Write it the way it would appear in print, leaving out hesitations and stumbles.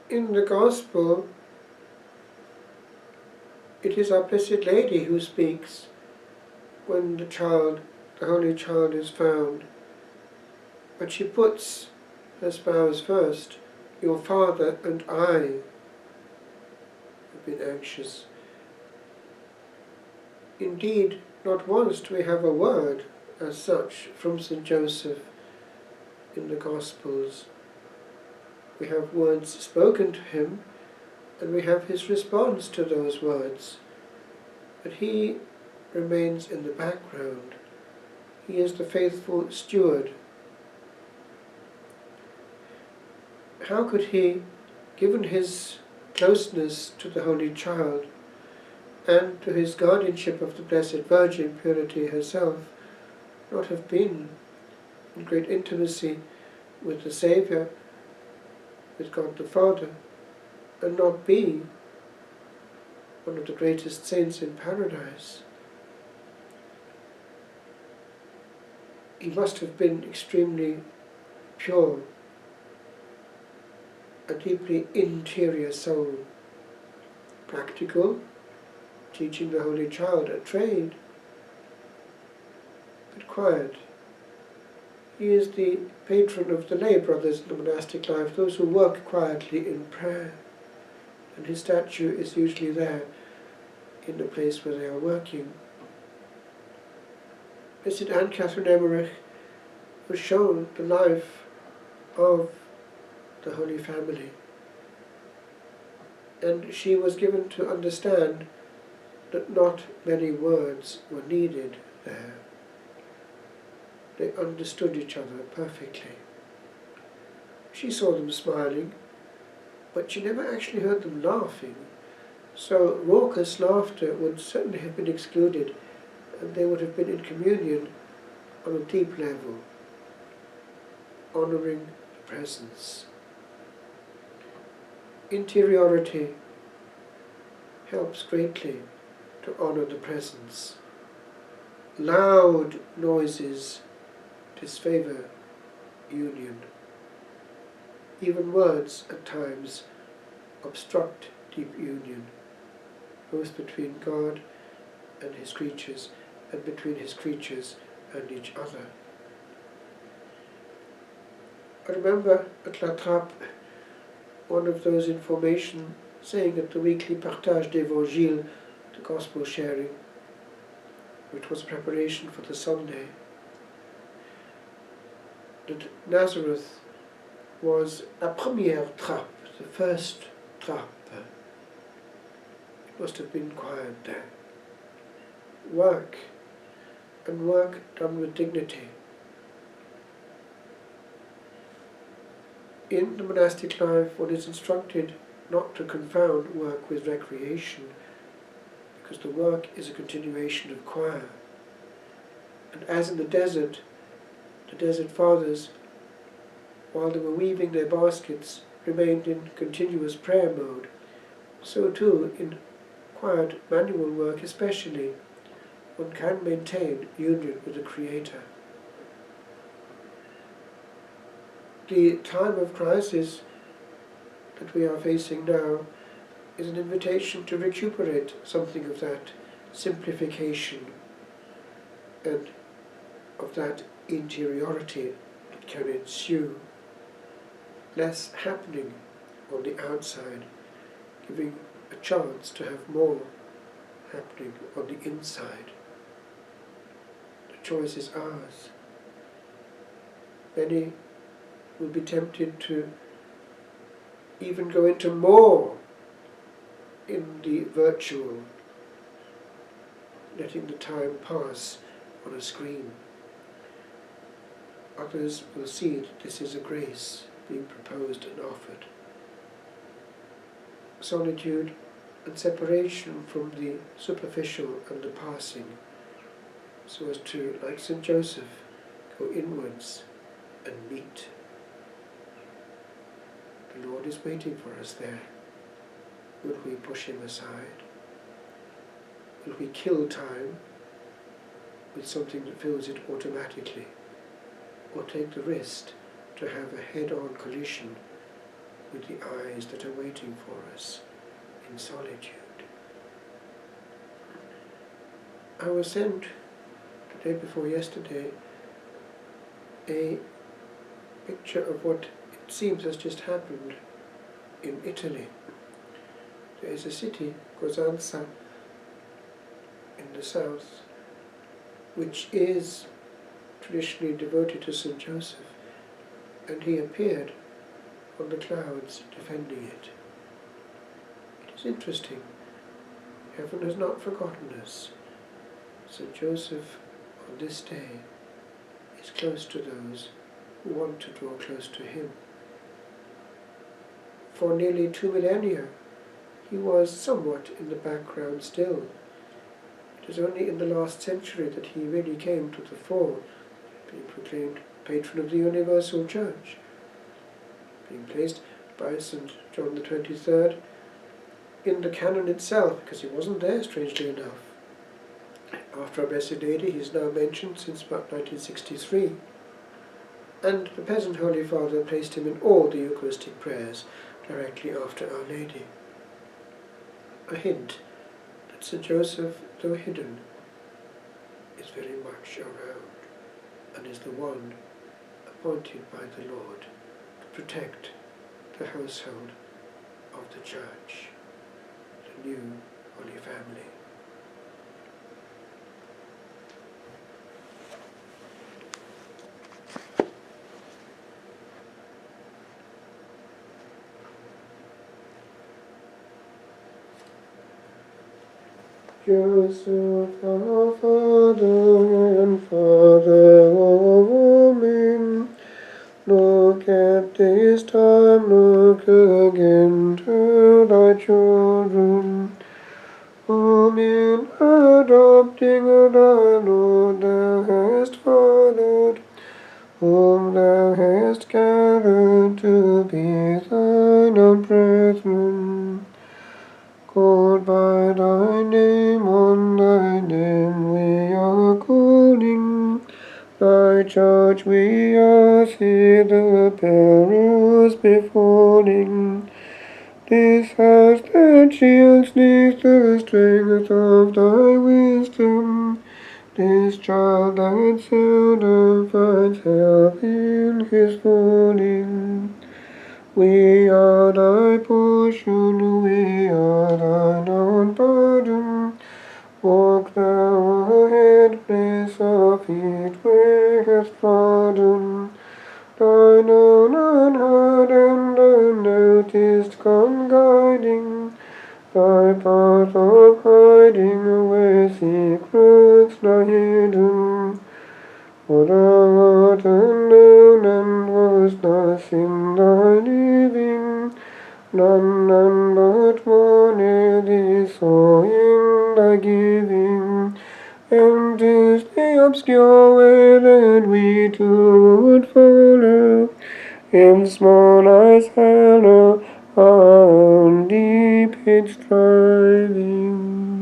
In the Gospel, it is our Blessed Lady who speaks when the Holy Child is found. But she puts her spouse first. Your father and I have been anxious. Indeed, not once do we have a word as such from St. Joseph in the Gospels. We have words spoken to him, and we have his response to those words. But he remains in the background. He is the faithful steward. How could he, given his closeness to the Holy Child and to his guardianship of the Blessed Virgin, Purity herself, not have been in great intimacy with the Saviour, with God the Father, and not be one of the greatest saints in paradise? He must have been extremely pure, a deeply interior soul, practical, teaching the Holy Child a trade, but quiet. He is the patron of the lay brothers in the monastic life, those who work quietly in prayer, and his statue is usually there in the place where they are working. Blessed Anne Catherine Emmerich was shown the life of the Holy Family, and she was given to understand that not many words were needed there. They understood each other perfectly. She saw them smiling, but she never actually heard them laughing. So raucous laughter would certainly have been excluded, and they would have been in communion on a deep level, honouring the presence. Interiority helps greatly to honour the presence. Loud noises disfavour union. Even words at times obstruct deep union, both between God and his creatures, and between his creatures and each other. I remember at La Trappe one of those information saying at the weekly Partage d'Évangile, the Gospel sharing, which was preparation for the Sunday, that Nazareth was la première trappe, the first trappe. It must have been quiet there. Work, and work done with dignity. In the monastic life, one is instructed not to confound work with recreation, because the work is a continuation of choir. And as in the desert fathers, while they were weaving their baskets, remained in continuous prayer mode, so too in quiet manual work especially, one can maintain union with the Creator. The time of crisis that we are facing now is an invitation to recuperate something of that simplification and of that interiority that can ensue. Less happening on the outside, giving a chance to have more happening on the inside. The choice is ours. Many will be tempted to even go into more in the virtual, letting the time pass on a screen. Others will see that this is a grace being proposed and offered. Solitude and separation from the superficial and the passing, so as to, like St. Joseph, go inwards and meet. The Lord is waiting for us there. Will we push him aside? Will we kill time with something that fills it automatically? Or take the risk to have a head-on collision with the eyes that are waiting for us in solitude. I was sent, the day before yesterday, a picture of what it seems has just happened in Italy. There is a city, Cosenza, in the south, which is traditionally devoted to St. Joseph, and he appeared on the clouds defending it. It is interesting. Heaven has not forgotten us. St. Joseph, on this day, is close to those who want to draw close to him. For nearly 2 millennia, he was somewhat in the background still. It is only in the last century that he really came to the fore, being proclaimed patron of the Universal Church, being placed by St. John the 23rd in the canon itself, because he wasn't there, strangely enough. After Our Blessed Lady, he is now mentioned since about 1963. And the peasant Holy Father placed him in all the Eucharistic prayers directly after Our Lady. A hint that St. Joseph, though hidden, is very much around and is the one appointed by the Lord to protect the household of the Church, the new Holy Family. Joseph, our Father and Father of all men, look at this time, look again to thy children, whom in adopting thy Lord thou hast fathered, whom thou hast gathered to be thine own brethren. Called by thy name, on thy name we are calling. Thy church we ask, hear the perils befalling. This house that shields neath the strength of thy wisdom. This child that seldom finds help in his falling. We are thy portion, we are thine own pardon. Walk thou ahead, place our feet where hast trodden. Thine own unheard and unnoticed come guiding. Thy path of hiding where secrets lie hidden. For thou art unknown and was thus in thy living. None but one ere thee saw in thy giving. And 'tis the obscure way that we too would follow, if small as hallow our own deep hid striving.